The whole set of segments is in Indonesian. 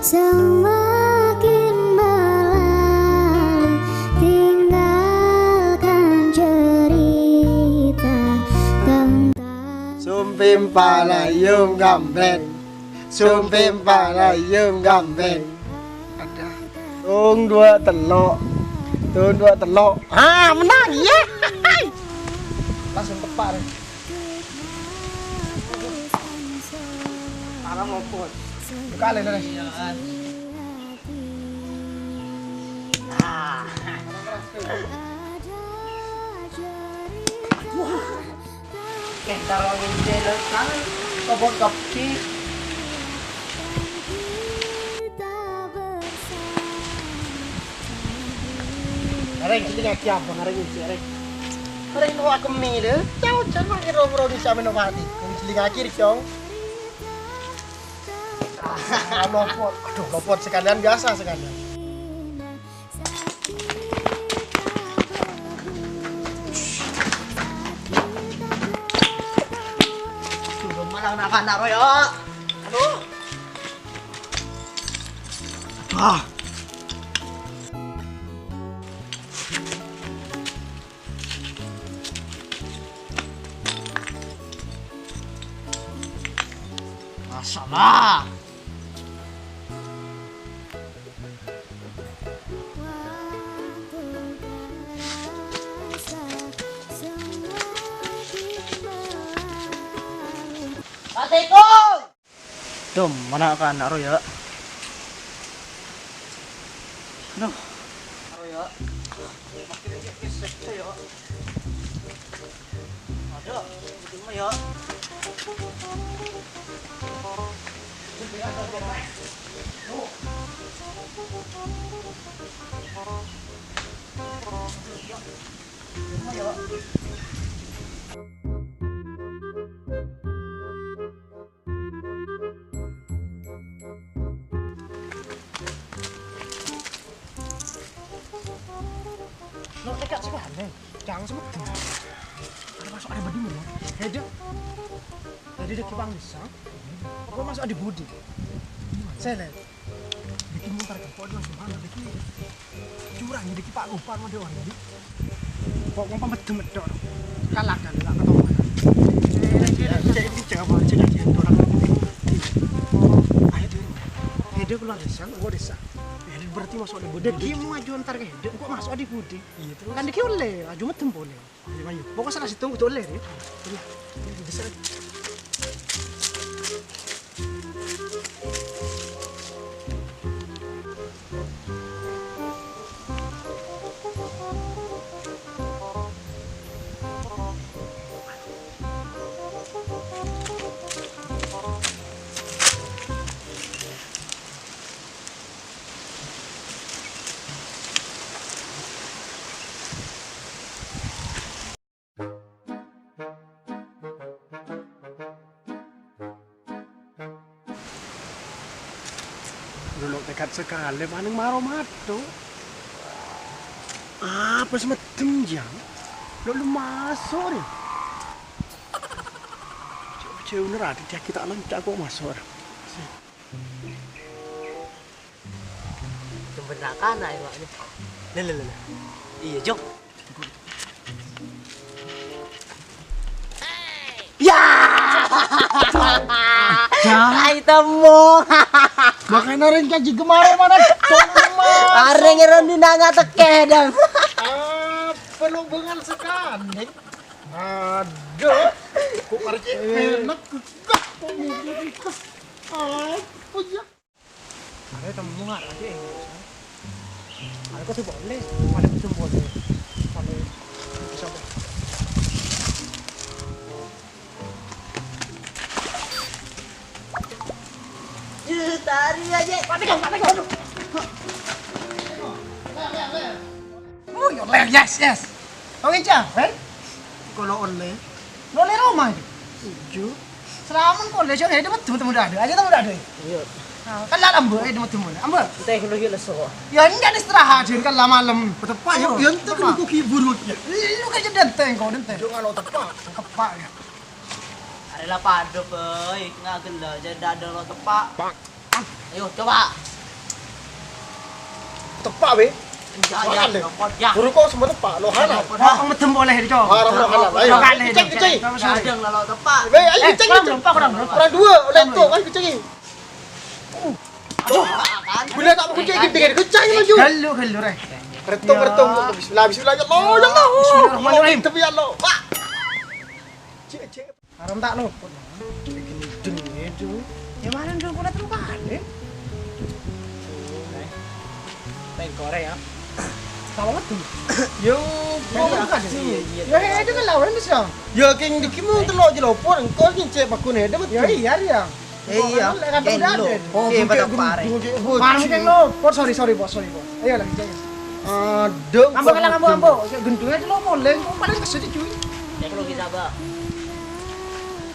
Semakin berlalu, tinggalkan cerita tentang Sumpim palayum gamblen, sumpim palayum gamblen. Ada tung dua telok, menang ya. Langsung tepat deh. Parah ngopot. Buka lagi deh. Kita rolling jalan kan, kebun kopi. Areng sini ngaki apa areng ini areng. Areng no aku mile, jauh jangan kira-kira bisa menovati. Kung sini ngaki rikyong. Lopot, aduh lopot sekalian biasa sekalian. Sudah malang nak naro ya. Aduh. Masalah. Patiko. Dom, mana kan naro ya? Aduh. Naro ya. Makin kesek ya. Ada, itu mah ya. No, dekat sekali. Jangan semedem. Ada masuk ada badi mana? Hede. Jadi dia kipang bisa. Gua masuk ada budi. Saya lihat. Bikin mutar ke pojok semana bikin. Curang jadi kipak lupa sama dia orang ini. Kok ngomong medem-medem. Kalah kan enggak ketemu. Jadi jangan aja dia orang. Ayo dia. Hede keluar desa, gua desa. Berarti masuk di budi. Dia mau maju antar ke hede. Kok masuk di budi? Iya terus. Kan dia oleh, aju medem boleh. Ayo. Pokoknya salah situ betul oleh ya. Iya. Desa. Dulu dekat sekali, paling maro-mado. Apa semedem jam? Lalu masuk ya? Cewek bener ada dia kita lancar kok masuk. Bener kan ayo maknya. Lele. Iya, Jok. Ya. Ay temu. Makanya rin kaji kemarin mana? Areng ron di nanga teke dan. Perlu bengal sekali. Aduh. Kok arek enak kekak kok mungkin kekak. Apa ya? Ada temu nggak ada yang ada kok boleh, ada betul boleh. Kalau bisa Tari aja. Patikan. Oh, your leg, yes. Kau ngecah, kan? Kalau oleh. Lo le Roma itu. Tujuh. Selamun kau le jauh dapat temu ada. Aja temu ada. Iya. Kan lah ambo temu. Ambo. Teh lu hilang sok. Ya enggak istirahat kan lah malam. Tepat ya. Yang tu kan kau kibur. Lu kan jadi denteng kau denteng. Jangan lo tepat. Kepak ya. Adalah padu boy, nggak gila jadi ada lo tepak. Ayo coba. Tepat be. Jangan ya. Buru kau semua tepat. Lo halal. Kau metem boleh itu. Haram lo halal. Ayo. Kecing. Kadang lah lo tepak. Be, ayo kecing. Orang dua. Oleh tu kan kecing. Kan? Bila tak mau kecing, kita kecing laju. Galu reh. Retung. Bismillah. Ya Allah. Bismillahirrahmanirrahim. Tapi ya Allah. Cik. Haram tak lo. Deng itu. Ya mana dulu kau datang balik? Tengkore ya. Kalau betul. Yo, Ya itu kan lawan bisa. ya keng dikimu telok je lopor engkau ni cek bakun he dapat. Ya iya dia. Iya. Oh, pada pare. Mana mungkin lo? Sorry bos. Ayo lagi jangan. Dong. Ambo. Gentungnya itu lo boleh. Kau paling kesel cuy. Teknologi sabar.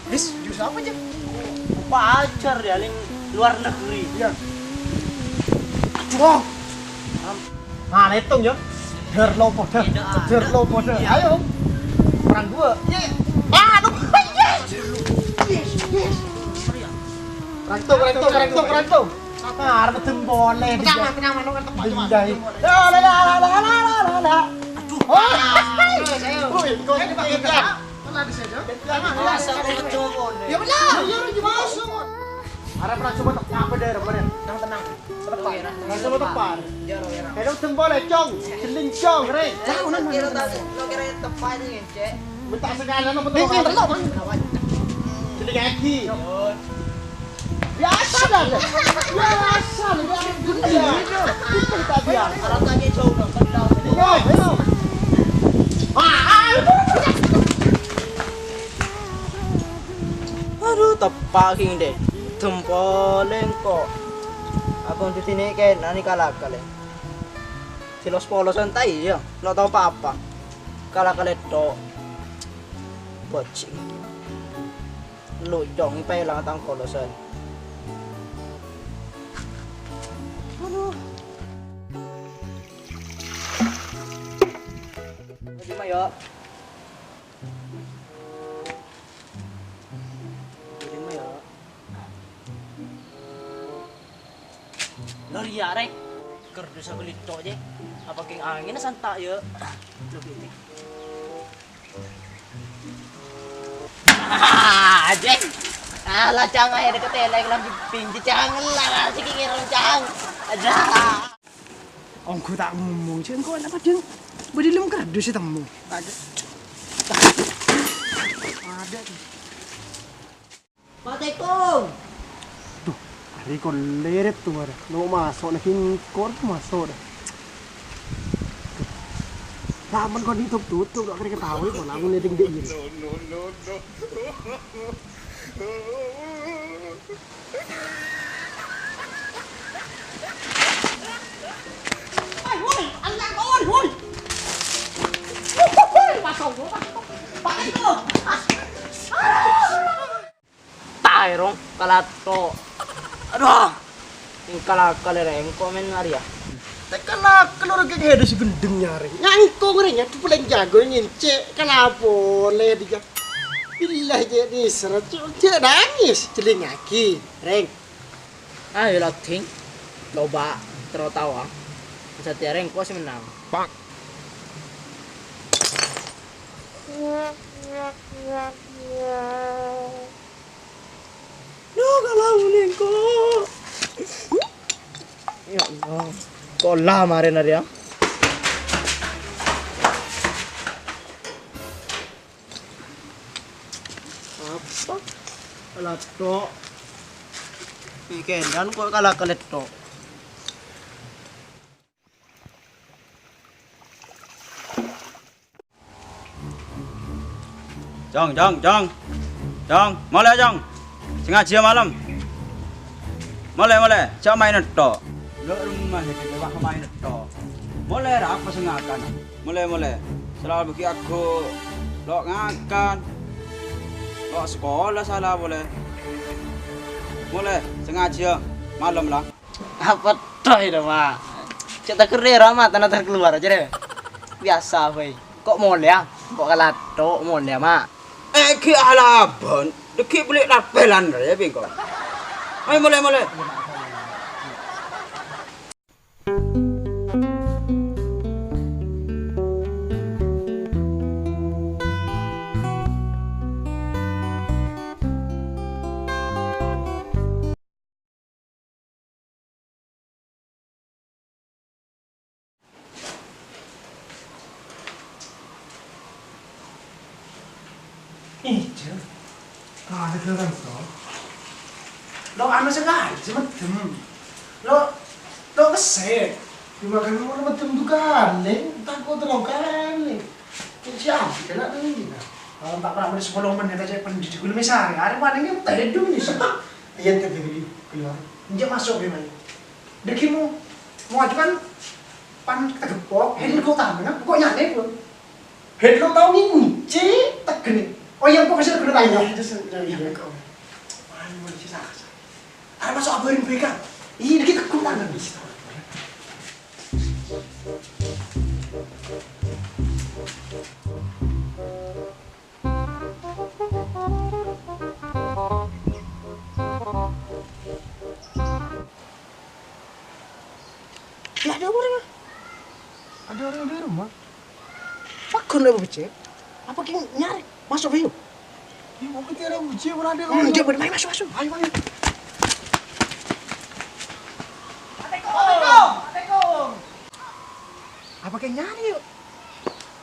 Bis, jus apa aja? Pacar dia ling luar negeri. Iya. Wow. Nah, hitung ya. Der lopo. Ayo. Orang dua. Ye. Aduh. Yes. Rantau. Nah, ada betul boleh. Penyaman lo kan tepat cuma. Bindai. La. Aduh. Kau ini pakai kan? Kalau di saja. Masa lo coba Ya benar. Ya, masuk. Ada pernah coba tepat apa daerah mana? Tenang. Nggak coba tepat. Kalau betul boleh, cong. Seling cong, rey. Lo kira tepat ini cek. Bentar sekali, no betul. Ini terlalu man. Seling kaki. Biasa dah. Biasa dah. Dunia. Itu tak biasa. Kalau tanya jauh dong, kendal. Ayo. Aduh, tepak king deh. Tempoleng kok. Aku di sini kayak nani kalah kali. Silos polosan tai ya, lo tau apa? Kalah kali to. Bocing. Lu dong ipai lang tang polosan. Aduh. Di mayo. Lari ya, rek. Kerdus aku lito aja. Apa keng angin santai ya? Lebih ini. Jeng. Alah cang aja deket telek lampi pinji cang lah si kingirong cang. Ada. Ongku tak ngomong sih, engkau apa jeng? Berdilem kerdus sih temu. Ada. Pak Tekung. Hari kau leret tu ada. No masuk nak kor masuk dah. Laman kau ditutup tak kena ketahui kau lamun ni tinggi ini. Tairong kalato. Aduh. Yung kalakal rengko men Maria. Tekala kalau orang kayak ada si gendeng nyari. Nyangkong renya tu paling jago nyence. Kenapa boleh dia? Bila jadi seret dia nangis celingaki. Reng. Ayo lating. Loba tertawa. Setiap rengko sih menang. Pak. Duh kalau nengko. Ya Allah. Kolah kemarin hari ya. Apa? Alat tok. Weekend kan kok kalah kalet to. Jong, mulai Jong. Sengaja malam. Mulai. Cak main to. Lo rumah itu bawa main to. Mulai ra apa sengakan. Mulai. Selalu bagi aku lo ngakan. Lo sekolah salah boleh. Boleh sengaja malam lah. Apa toh itu, Mak? Cerita kerja mah tanah terkeluar aja deh. Biasa, weh. Kok mulia? Kok kalah tok mulia, Mak? Ki alabon. Deki beli rapelan ya bingko. Ayo mulai. Iya. Ada orang tuh. Lo anu sengaja medem. Lo kesek. Dimakan mau macam tu kaleng, takut terlalu kaleng. Siapa kena ni? Kalau tak pernah 10 menit aja pendidik gue misal. Ada mana yang tedu nih sih. Iya tu beli keluar. Dia masuk gimana? Dekimu mau ajukan pan kita gepok. Head kau tahu kan? Kok nyane pun. Head lo tahu ni kunci tak kena. Oh yang kok bisa kena tanya. Itu sendiri. Iya kau. Mana mau disisa? Ada masuk abarin pegang. Iya kita kau tangan di situ. Ya ada orang. Ada orang di rumah. Pakun lah becek. Apa kau nyari? Masuk ayo. Ya mau kita ada uji berada. Dia bermain masuk. Ayo. Assalamualaikum. Apa kau nyari yuk?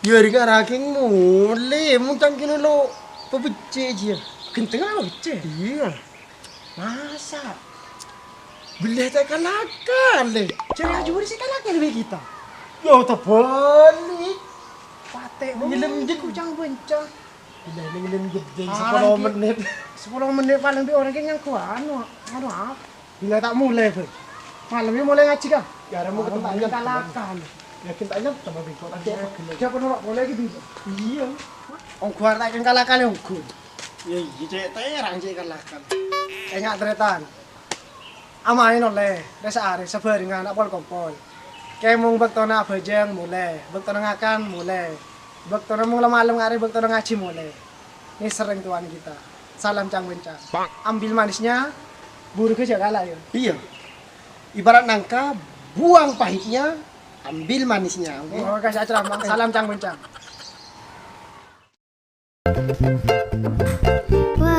Ya ringan raking mulai, muncang kini lo pebece je. Genteng apa becek? Iya. Masa? Boleh tak kalahkan le. Cari aja sih kan lagi lebih kita. Ya tak balik. Patek Nyelam je. kucang bencang. Bila ni ngelim gede Ah, 10 menit. 10 menit paling bi orang yang kuat anu apa? Bila tak mulai ber. Malam ni mulai ngaji kan? Ya ada mau Orang ketemu tak aja. kalahkan. Yakin tak nyap sama bingkot nanti apa kena. Dia pun orang boleh gitu. Iya. Ong kuat tak kalahkan yang ku. Ya iya cek terang cek kalahkan. Enggak tretan. Amain oleh resa are sebaringan apol kompol. Kemung bektona bajang mulai, bektona ngakan mulai. Bektona mung malam ngare bektona ngaji mulai. Ini sering tuan kita. Salam cang bencang. Ambil manisnya, buru kerja kalah ya. Iya. Ibarat nangka, buang pahitnya, ambil manisnya. Oke? Oh, kasih ceramah. Salam cang bencang. Wah